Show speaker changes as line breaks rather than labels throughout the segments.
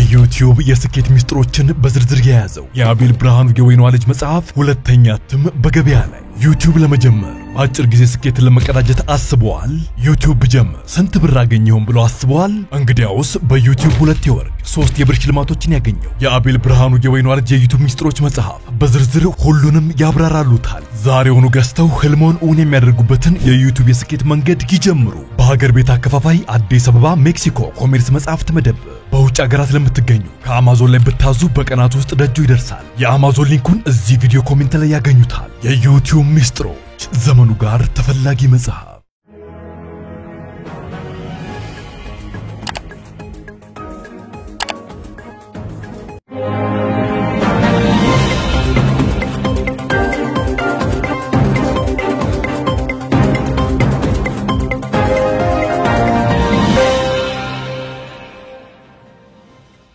የዩቲዩብ የስኬት ሚስጥሮችን በዝርዝር የያዘው የአቤል ብርሃኑ የወይኗ ልጅ መጽሐፍ ሁለተኛ እትም በገበያ ላይ። ዩቲዩብ ለመጀመር በአጭር ጊዜ ስኬትን ለመቀዳጀት አስበዋል? ዩቲዩብ ብጀምር ስንት ብር አገኘሁም ብሎ አስበዋል? እንግዲያውስ በዩቲዩብ 2 የወርቅ 3 የብር ሽልማቶችን ያገኘው የአቤል ብርሃኑ የወይኗ ልጅ የዩቲዩብ ሚስጥሮች መጽሐፍ በዝርዝር ሁሉንም ያብራራሉታል። ዛሬውኑ ገዝተው ህልሞን እውን የሚያደርጉበትን የዩቲዩብ የስኬት መንገድ ይጀምሩ። በሀገር ቤት አከፋፋይ አዲስ አበባ ሜክሲኮ ኮሜርስ መጽሐፍት መደብ። በውጭ ሀገራት ለምትገኙ ከአማዞን ላይ ብታዙ በቀናት ውስጥ ደጁ ይደርሳል። የአማዞን ሊንኩን እዚህ ቪዲዮ ኮሜንት ላይ ያገኙታል። የዩቲዩብ ሚስጥሮች ዘመኑ ጋር ተፈላጊ መጽሐፍ።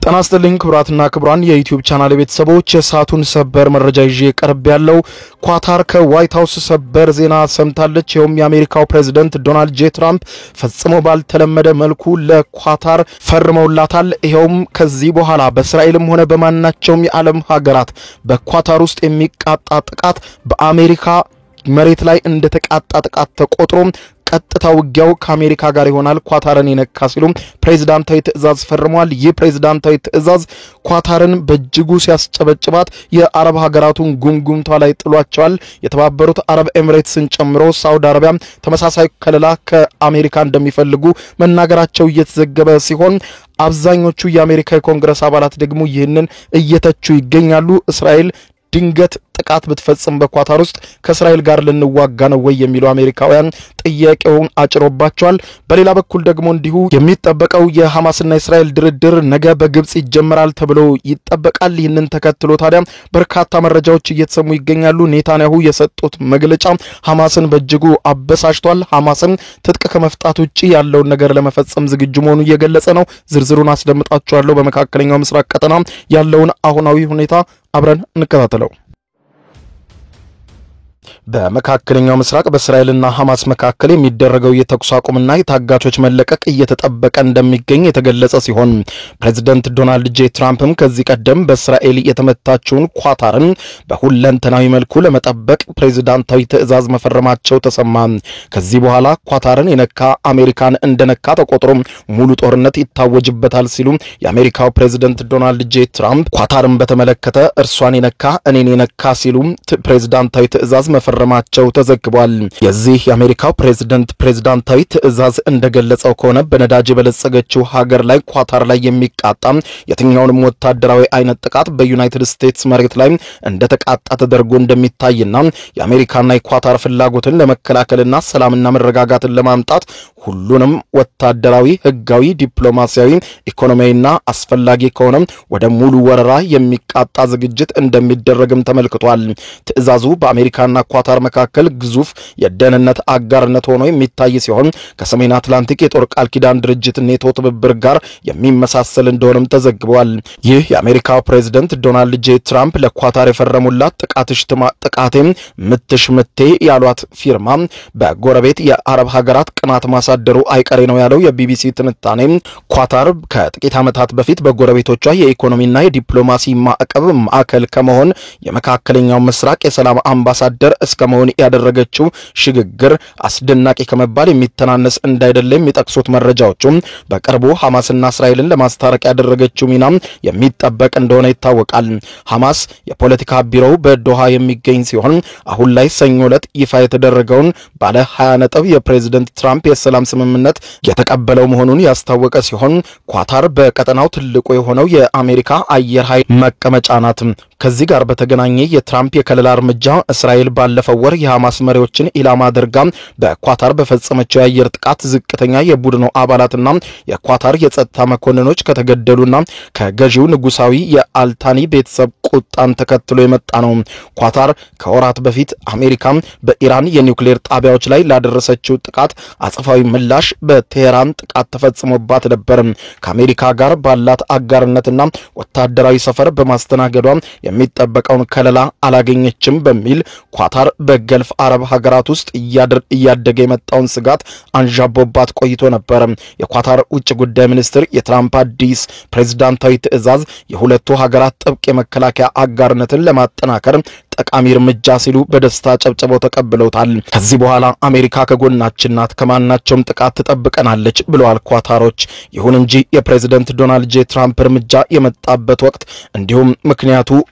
ጤና ይስጥልኝ ክቡራትና ክቡራን የዩቲዩብ ቻናል ቤተሰቦች፣ የሰዓቱን ሰበር መረጃ ይዤ ቀርብ ያለው። ኳታር ከዋይት ሃውስ ሰበር ዜና ሰምታለች። ይኸውም የአሜሪካው ፕሬዝዳንት ዶናልድ ጄ ትራምፕ ፈጽሞ ባልተለመደ መልኩ ለኳታር ፈርመውላታል። ይኸውም ከዚህ በኋላ በእስራኤልም ሆነ በማናቸውም የዓለም ሀገራት በኳታር ውስጥ የሚቃጣ ጥቃት በአሜሪካ መሬት ላይ እንደተቃጣ ጥቃት ተቆጥሮ ቀጥታ ውጊያው ከአሜሪካ ጋር ይሆናል ኳታርን ይነካ ሲሉ ፕሬዝዳንታዊ ትዕዛዝ ፈርመዋል። ይህ ፕሬዝዳንታዊ ትዕዛዝ ኳታርን በእጅጉ ሲያስጨበጭባት የአረብ ሀገራቱን ጉምጉምታ ላይ ጥሏቸዋል። የተባበሩት አረብ ኤሚሬትስን ጨምሮ ሳውዲ አረቢያ ተመሳሳይ ከለላ ከአሜሪካ እንደሚፈልጉ መናገራቸው እየተዘገበ ሲሆን አብዛኞቹ የአሜሪካ የኮንግረስ አባላት ደግሞ ይህንን እየተቹ ይገኛሉ። እስራኤል ድንገት ጥቃት ብትፈጽም በኳታር ውስጥ ከእስራኤል ጋር ልንዋጋ ነው ወይ የሚሉ አሜሪካውያን ጥያቄውን አጭሮባቸዋል። በሌላ በኩል ደግሞ እንዲሁ የሚጠበቀው የሐማስና እስራኤል ድርድር ነገ በግብጽ ይጀምራል ተብሎ ይጠበቃል። ይህንን ተከትሎ ታዲያ በርካታ መረጃዎች እየተሰሙ ይገኛሉ። ኔታንያሁ የሰጡት መግለጫ ሐማስን በእጅጉ አበሳጭቷል። ሐማስን ትጥቅ ከመፍታት ውጪ ያለውን ነገር ለመፈጸም ዝግጁ መሆኑ እየገለጸ ነው። ዝርዝሩን አስደምጣችኋለሁ። በመካከለኛው ምስራቅ ቀጠና ያለውን አሁናዊ ሁኔታ አብረን እንከታተለው። በመካከለኛው ምስራቅ በእስራኤልና ሐማስ መካከል የሚደረገው የተኩስ አቁምና የታጋቾች መለቀቅ እየተጠበቀ እንደሚገኝ የተገለጸ ሲሆን ፕሬዝዳንት ዶናልድ ጄ ትራምፕም ከዚህ ቀደም በእስራኤል የተመታችውን ኳታርን በሁለንተናዊ መልኩ ለመጠበቅ ፕሬዝዳንታዊ ትዕዛዝ መፈረማቸው ተሰማ። ከዚህ በኋላ ኳታርን የነካ አሜሪካን እንደነካ ተቆጥሮ ሙሉ ጦርነት ይታወጅበታል ሲሉ የአሜሪካው ፕሬዝዳንት ዶናልድ ጄ ትራምፕ ኳታርን በተመለከተ እርሷን የነካ እኔን የነካ ሲሉ ፕሬዝዳንታዊ ትዕዛዝ መፈረማቸው ተዘግቧል። የዚህ የአሜሪካው ፕሬዝዳንታዊ ትዕዛዝ እንደገለጸው ከሆነ በነዳጅ የበለጸገችው ሀገር ላይ ኳታር ላይ የሚቃጣ የትኛውንም ወታደራዊ አይነት ጥቃት በዩናይትድ ስቴትስ መሬት ላይ እንደተቃጣ ተደርጎ እንደሚታይና የአሜሪካና የኳታር ፍላጎትን ለመከላከልና ሰላምና መረጋጋትን ለማምጣት ሁሉንም ወታደራዊ፣ ህጋዊ፣ ዲፕሎማሲያዊ፣ ኢኮኖሚያዊና አስፈላጊ ከሆነ ወደ ሙሉ ወረራ የሚቃጣ ዝግጅት እንደሚደረግም ተመልክቷል። ትዕዛዙ በአሜሪካና ኳታር መካከል ግዙፍ የደህንነት አጋርነት ሆኖ የሚታይ ሲሆን ከሰሜን አትላንቲክ የጦር ቃል ኪዳን ድርጅት ኔቶ ትብብር ጋር የሚመሳሰል እንደሆነም ተዘግቧል። ይህ የአሜሪካው ፕሬዝዳንት ዶናልድ ጄ ትራምፕ ለኳታር የፈረሙላት ጥቃቴም ምትሽ ምቴ ያሏት ፊርማ በጎረቤት የአረብ ሀገራት ቅናት ማሳደሩ አይቀሬ ነው ያለው የቢቢሲ ትንታኔ ኳታር ከጥቂት ዓመታት በፊት በጎረቤቶቿ የኢኮኖሚና የዲፕሎማሲ ማዕከል ከመሆን የመካከለኛው ምስራቅ የሰላም አምባሳደር እስከመሆን ያደረገችው ሽግግር አስደናቂ ከመባል የሚተናነስ እንዳይደለ የሚጠቅሱት መረጃዎቹ በቅርቡ ሐማስና እስራኤልን ለማስታረቅ ያደረገችው ሚና የሚጠበቅ እንደሆነ ይታወቃል። ሐማስ የፖለቲካ ቢሮው በዶሃ የሚገኝ ሲሆን አሁን ላይ ሰኞ ዕለት ይፋ የተደረገውን ባለ 20 ነጥብ የፕሬዝዳንት ትራምፕ የሰላም ስምምነት የተቀበለው መሆኑን ያስታወቀ ሲሆን ኳታር በቀጠናው ትልቁ የሆነው የአሜሪካ አየር ኃይል መቀመጫ ናት። ከዚህ ጋር በተገናኘ የትራምፕ የከለላ እርምጃ እስራኤል ባለፈው ወር የሐማስ መሪዎችን ኢላማ አድርጋ በኳታር በፈጸመችው የአየር ጥቃት ዝቅተኛ የቡድኑ አባላትና የኳታር የጸጥታ መኮንኖች ከተገደሉና ከገዢው ንጉሳዊ የአልታኒ ቤተሰብ ቁጣን ተከትሎ የመጣ ነው። ኳታር ከወራት በፊት አሜሪካ በኢራን የኒውክሌር ጣቢያዎች ላይ ላደረሰችው ጥቃት አጸፋዊ ምላሽ በቴህራን ጥቃት ተፈጽሞባት ነበር። ከአሜሪካ ጋር ባላት አጋርነትና ወታደራዊ ሰፈር በማስተናገዷ የሚጠበቀውን ከለላ አላገኘችም በሚል ኳታር በገልፍ አረብ ሀገራት ውስጥ እያደገ የመጣውን ስጋት አንዣቦባት ቆይቶ ነበር። የኳታር ውጭ ጉዳይ ሚኒስትር የትራምፕ አዲስ ፕሬዝዳንታዊ ትዕዛዝ የሁለቱ ሀገራት ጥብቅ የመከላከያ አጋርነትን ለማጠናከር ጠቃሚ እርምጃ ሲሉ በደስታ ጨብጨበው ተቀብለውታል። ከዚህ በኋላ አሜሪካ ከጎናችን ናት፣ ከማናቸውም ጥቃት ትጠብቀናለች ብለዋል ኳታሮች። ይሁን እንጂ የፕሬዝዳንት ዶናልድ ጄ ትራምፕ እርምጃ የመጣበት ወቅት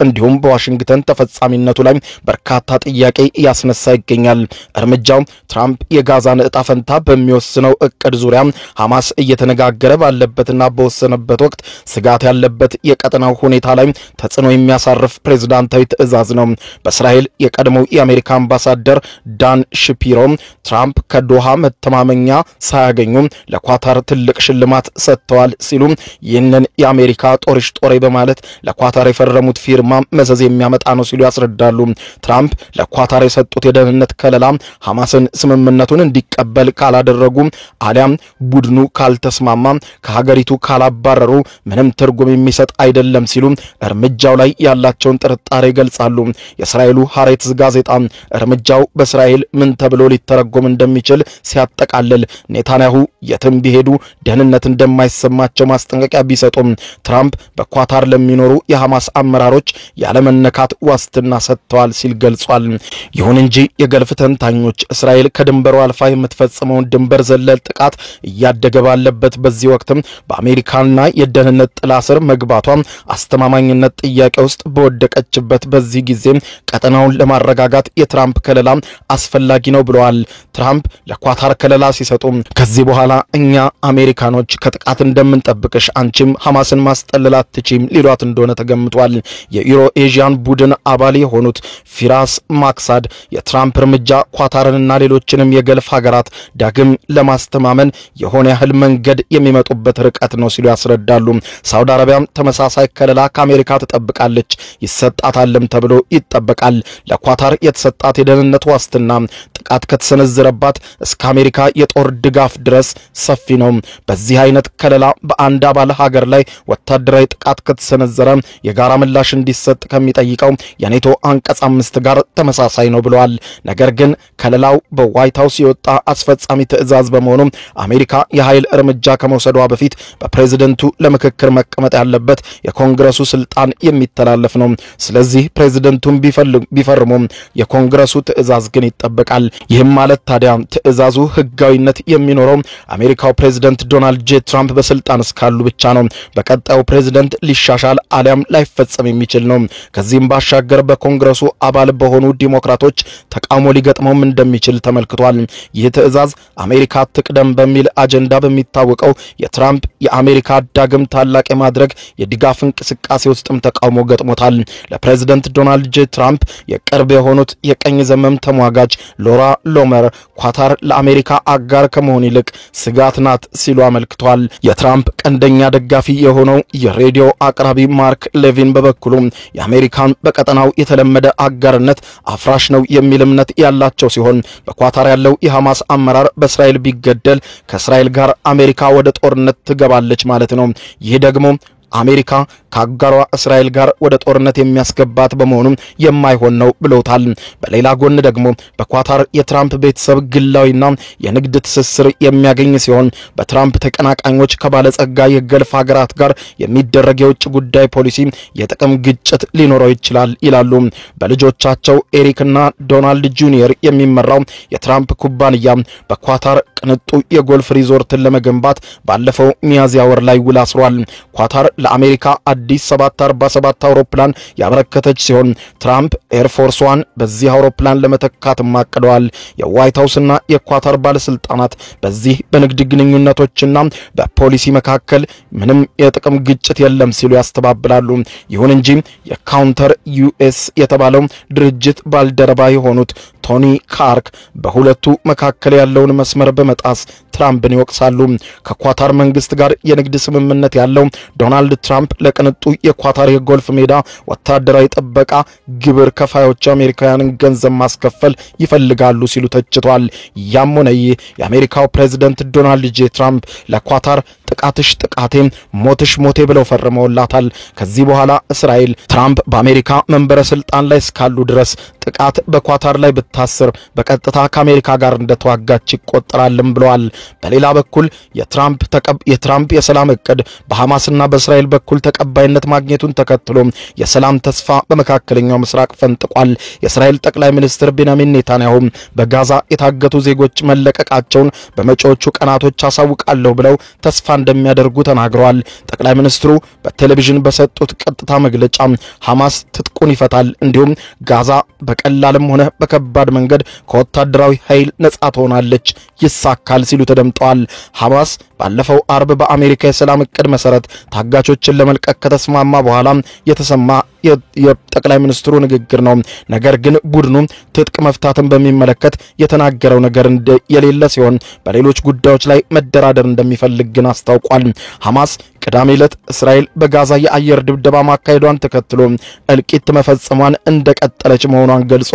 እንዲሁም በዋሽንግተን ተፈጻሚነቱ ላይ በርካታ ጥያቄ ያስነሳ ይገኛል። እርምጃው ትራምፕ የጋዛን ዕጣ ፈንታ በሚወስነው እቅድ ዙሪያ ሐማስ እየተነጋገረ ባለበትና በወሰነበት ወቅት ስጋት ያለበት የቀጠናው ሁኔታ ላይ ተጽዕኖ የሚያሳርፍ ፕሬዝዳንታዊ ትዕዛዝ ነው። በእስራኤል የቀድሞው የአሜሪካ አምባሳደር ዳን ሽፒሮ ትራምፕ ከዶሃ መተማመኛ ሳያገኙ ለኳታር ትልቅ ሽልማት ሰጥተዋል ሲሉ ይህንን የአሜሪካ ጦርሽ ጦሬ በማለት ለኳታር የፈረሙት ፊርማ መዘዝ የሚያመጣ ነው ሲሉ ያስረዳሉ። ትራምፕ ለኳታር የሰጡት የደህንነት ከለላ ሐማስን ስምምነቱን እንዲቀበል ካላደረጉ አሊያም ቡድኑ ካልተስማማ ከሀገሪቱ ካላባረሩ ምንም ትርጉም የሚሰጥ አይደለም ሲሉ እርምጃው ላይ ያላቸውን ጥርጣሬ ይገልጻሉ። የእስራኤሉ ሐሬትስ ጋዜጣ እርምጃው በእስራኤል ምን ተብሎ ሊተረጎም እንደሚችል ሲያጠቃልል ኔታንያሁ የትም ቢሄዱ ደህንነት እንደማይሰማቸው ማስጠንቀቂያ ቢሰጡም ትራምፕ በኳታር ለሚኖሩ የሐማስ አመራሮች ያለመነካት ዋስትና ሰጥተዋል ሲል ገልጿል። ይሁን እንጂ የገልፍ ተንታኞች እስራኤል ከድንበሩ አልፋ የምትፈጽመውን ድንበር ዘለል ጥቃት እያደገ ባለበት በዚህ ወቅትም በአሜሪካና የደህንነት ጥላ ስር መግባቷ አስተማማኝነት ጥያቄ ውስጥ በወደቀችበት በዚህ ጊዜ ቀጠናውን ለማረጋጋት የትራምፕ ከለላ አስፈላጊ ነው ብለዋል። ትራምፕ ለኳታር ከለላ ሲሰጡ ከዚህ በኋላ እኛ አሜሪካኖች ከጥቃት እንደምንጠብቅሽ አንቺም ሐማስን ማስጠለል አትችይም ሊሏት እንደሆነ ተገምቷል። የዩሮ ኤዥያን ቡድን አባል የሆኑት ፊራስ ማክሳድ የትራምፕ እርምጃ ኳታርንና ሌሎችንም የገልፍ ሀገራት ዳግም ለማስተማመን የሆነ ያህል መንገድ የሚመጡበት ርቀት ነው ሲሉ ያስረዳሉ። ሳውዲ አረቢያም ተመሳሳይ ከለላ ከአሜሪካ ትጠብቃለች፣ ይሰጣታልም ተብሎ ይጠበቃል። ለኳታር የተሰጣት የደህንነት ዋስትና ጥቃት ከተሰነዘረባት እስከ አሜሪካ የጦር ድጋፍ ድረስ ሰፊ ነው። በዚህ አይነት ከለላ በአንድ አባል ሀገር ላይ ወታደራዊ ጥቃት ከተሰነዘረ የጋራ ምላሽ እንዲሰጥ ከሚጠይቀው የኔቶ አንቀጽ 5 ጋር ተመሳሳይ ነው ብለዋል። ነገር ግን ከለላው በዋይት ሃውስ የወጣ አስፈጻሚ ትዕዛዝ በመሆኑ አሜሪካ የኃይል እርምጃ ከመውሰዷ በፊት በፕሬዝደንቱ ለምክክር መቀመጥ ያለበት የኮንግረሱ ስልጣን የሚተላለፍ ነው። ስለዚህ ፕሬዝደንቱን ቢፈርሙ የኮንግረሱ ትዕዛዝ ግን ይጠበቃል። ይህም ማለት ታዲያ ትዕዛዙ ህጋዊነት የሚኖረው አሜሪካው ፕሬዝደንት ዶናልድ ጄ ትራምፕ በስልጣን እስካሉ ብቻ ነው። በቀጣዩ ፕሬዝደንት ሊሻሻል አሊያም ላይፈጸም የሚችል ነው። ከዚህም ባሻገር በኮንግረሱ አባል በሆኑ ዲሞክራቶች ተቃውሞ ሊገጥመውም እንደሚችል ተመልክቷል። ይህ ትዕዛዝ አሜሪካ ትቅደም በሚል አጀንዳ በሚታወቀው የትራምፕ የአሜሪካ ዳግም ታላቅ የማድረግ የድጋፍ እንቅስቃሴ ውስጥም ተቃውሞ ገጥሞታል። ለፕሬዝደንት ዶናልድ ጄ ትራምፕ የቅርብ የሆኑት የቀኝ ዘመም ተሟጋጅ ሎራ ሎመር ኳታር ለአሜሪካ አጋር ከመሆን ይልቅ ስጋት ናት ሲሉ አመልክቷል። የትራምፕ ቀንደኛ ደጋፊ የሆነው የሬዲዮ አቅራቢ ማርክ ሌቪን በበኩሉ የአሜሪካን በቀጠናው የተለመደ አጋርነት አፍራሽ ነው የሚል እምነት ያላቸው ሲሆን በኳታር ያለው የሐማስ አመራር በእስራኤል ቢገደል ከእስራኤል ጋር አሜሪካ ወደ ጦርነት ትገባለች ማለት ነው። ይህ ደግሞ አሜሪካ ከአጋሯ እስራኤል ጋር ወደ ጦርነት የሚያስገባት በመሆኑ የማይሆን ነው ብለውታል። በሌላ ጎን ደግሞ በኳታር የትራምፕ ቤተሰብ ግላዊና የንግድ ትስስር የሚያገኝ ሲሆን በትራምፕ ተቀናቃኞች ከባለጸጋ የገልፍ ሀገራት ጋር የሚደረግ የውጭ ጉዳይ ፖሊሲ የጥቅም ግጭት ሊኖረው ይችላል ይላሉ። በልጆቻቸው ኤሪክና ዶናልድ ጁኒየር የሚመራው የትራምፕ ኩባንያ በኳታር ቅንጡ የጎልፍ ሪዞርትን ለመገንባት ባለፈው ሚያዝያ ወር ላይ ውል አስሯል። ኳታር ለአሜሪካ አዲስ 747 አውሮፕላን ያበረከተች ሲሆን ትራምፕ ኤርፎርስ 1 በዚህ አውሮፕላን ለመተካት ማቀደዋል። የዋይት ሃውስና የኳታር ባለስልጣናት በዚህ በንግድ ግንኙነቶችና በፖሊሲ መካከል ምንም የጥቅም ግጭት የለም ሲሉ ያስተባብላሉ። ይሁን እንጂ የካውንተር ዩኤስ የተባለው ድርጅት ባልደረባ የሆኑት ቶኒ ካርክ በሁለቱ መካከል ያለውን መስመር በመጣስ ትራምፕን ይወቅሳሉ። ከኳታር መንግስት ጋር የንግድ ስምምነት ያለው ዶናልድ ትራምፕ ለቅንጡ የኳታር የጎልፍ ሜዳ ወታደራዊ ጥበቃ ግብር ከፋዮች አሜሪካውያንን ገንዘብ ማስከፈል ይፈልጋሉ ሲሉ ተችቷል። ያም ሆነ ይህ የአሜሪካው ፕሬዝዳንት ዶናልድ ጄ ትራምፕ ለኳታር ጥቃትሽ ጥቃቴ ሞትሽ ሞቴ ብለው ፈርመውላታል። ከዚህ በኋላ እስራኤል ትራምፕ በአሜሪካ መንበረ ስልጣን ላይ እስካሉ ድረስ ጥቃት በኳታር ላይ ብታስር በቀጥታ ከአሜሪካ ጋር እንደተዋጋች ይቆጠራልም ብለዋል። በሌላ በኩል የትራምፕ የሰላም እቅድ በሐማስና በእስራኤል በኩል ተቀባይነት ማግኘቱን ተከትሎ የሰላም ተስፋ በመካከለኛው ምስራቅ ፈንጥቋል። የእስራኤል ጠቅላይ ሚኒስትር ቤንያሚን ኔታንያሁ በጋዛ የታገቱ ዜጎች መለቀቃቸውን በመጪዎቹ ቀናቶች አሳውቃለሁ ብለው ተስፋ እንደሚያደርጉ ተናግረዋል። ጠቅላይ ሚኒስትሩ በቴሌቪዥን በሰጡት ቀጥታ መግለጫ ሐማስ ትጥቁን ይፈታል፣ እንዲሁም ጋዛ በቀላልም ሆነ በከባድ መንገድ ከወታደራዊ ኃይል ነጻ ትሆናለች፣ ይሳካል ሲሉ ተደምጠዋል። ሐማስ ባለፈው አርብ በአሜሪካ የሰላም እቅድ መሰረት ታጋቾችን ለመልቀቅ ከተስማማ በኋላ የተሰማ የጠቅላይ ሚኒስትሩ ንግግር ነው። ነገር ግን ቡድኑ ትጥቅ መፍታትን በሚመለከት የተናገረው ነገር የሌለ ሲሆን በሌሎች ጉዳዮች ላይ መደራደር እንደሚፈልግ ግን አስታውቋል። ሐማስ ቅዳሜ ዕለት እስራኤል በጋዛ የአየር ድብደባ ማካሄዷን ተከትሎ እልቂት መፈጸሟን እንደቀጠለች መሆኗን ገልጾ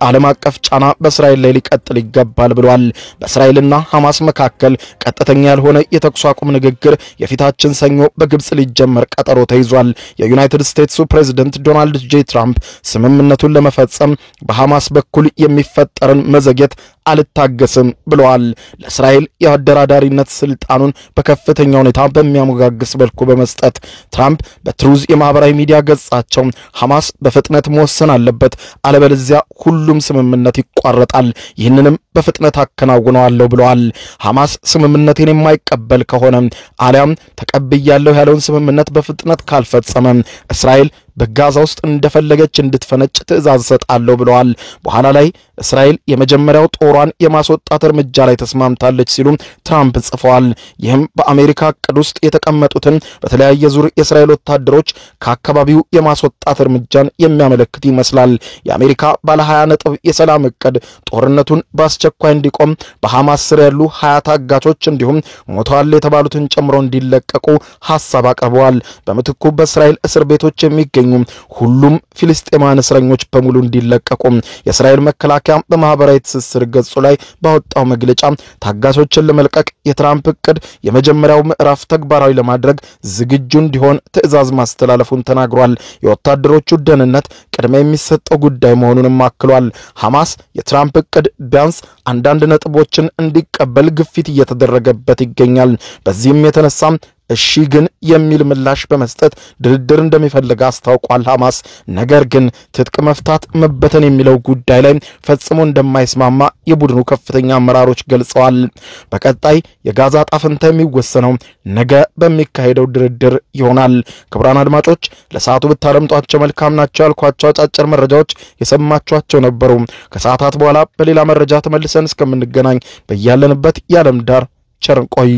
ዓለም አቀፍ ጫና በእስራኤል ላይ ሊቀጥል ይገባል ብሏል። በእስራኤልና ሐማስ መካከል ቀጥተኛ ያልሆነ የተኩስ አቁም ንግግር የፊታችን ሰኞ በግብጽ ሊጀመር ቀጠሮ ተይዟል። የዩናይትድ ስቴትስ ፕሬዝዳንት ዶናልድ ጄ ትራምፕ ስምምነቱን ለመፈጸም በሐማስ በኩል የሚፈጠርን መዘግየት አልታገስም ብለዋል። ለእስራኤል የአደራዳሪነት ስልጣኑን በከፍተኛ ሁኔታ በሚያሞጋግስ መልኩ በመስጠት ትራምፕ በትሩዝ የማህበራዊ ሚዲያ ገጻቸው ሐማስ በፍጥነት መወሰን አለበት፣ አለበለዚያ ሁሉም ስምምነት ይቋረጣል፣ ይህንንም በፍጥነት አከናውነዋለሁ ብለዋል። ሐማስ ስምምነቴን የማይቀበል ከሆነ አሊያም ተቀብያለሁ ያለውን ስምምነት በፍጥነት ካልፈጸመ እስራኤል በጋዛ ውስጥ እንደፈለገች እንድትፈነጭ ትዕዛዝ ሰጣለሁ ብለዋል። በኋላ ላይ እስራኤል የመጀመሪያው ጦሯን የማስወጣት እርምጃ ላይ ተስማምታለች ሲሉ ትራምፕ ጽፈዋል። ይህም በአሜሪካ ዕቅድ ውስጥ የተቀመጡትን በተለያየ ዙር የእስራኤል ወታደሮች ከአካባቢው የማስወጣት እርምጃን የሚያመለክት ይመስላል። የአሜሪካ ባለ 20 ነጥብ የሰላም ዕቅድ ጦርነቱን በአስቸኳይ እንዲቆም፣ በሐማስ ስር ያሉ 20 ታጋቾች እንዲሁም ሞተዋል የተባሉትን ጨምሮ እንዲለቀቁ ሐሳብ አቅርበዋል። በምትኩ በእስራኤል እስር ቤቶች የሚገኙ ሁሉም ፊልስጤማውያን እስረኞች በሙሉ እንዲለቀቁ የእስራኤል መከላከያ በማህበራዊ ትስስር ገጹ ላይ ባወጣው መግለጫ ታጋቾችን ለመልቀቅ የትራምፕ ዕቅድ የመጀመሪያው ምዕራፍ ተግባራዊ ለማድረግ ዝግጁ እንዲሆን ትዕዛዝ ማስተላለፉን ተናግሯል። የወታደሮቹ ደህንነት ቅድሚያ የሚሰጠው ጉዳይ መሆኑንም አክሏል። ሐማስ የትራምፕ ዕቅድ ቢያንስ አንዳንድ ነጥቦችን እንዲቀበል ግፊት እየተደረገበት ይገኛል። በዚህም የተነሳ እሺ ግን የሚል ምላሽ በመስጠት ድርድር እንደሚፈልግ አስታውቋል። ሐማስ ነገር ግን ትጥቅ መፍታት መበተን የሚለው ጉዳይ ላይ ፈጽሞ እንደማይስማማ የቡድኑ ከፍተኛ አመራሮች ገልጸዋል። በቀጣይ የጋዛ ጣፍንታ የሚወሰነው ነገ በሚካሄደው ድርድር ይሆናል። ክቡራን አድማጮች ለሰዓቱ ብታደምጧቸው መልካም ናቸው ያልኳቸው አጫጭር መረጃዎች የሰማችኋቸው ነበሩ። ከሰዓታት በኋላ በሌላ መረጃ ተመልሰን እስከምንገናኝ በያለንበት የዓለም ዳር ቸር እንቆይ።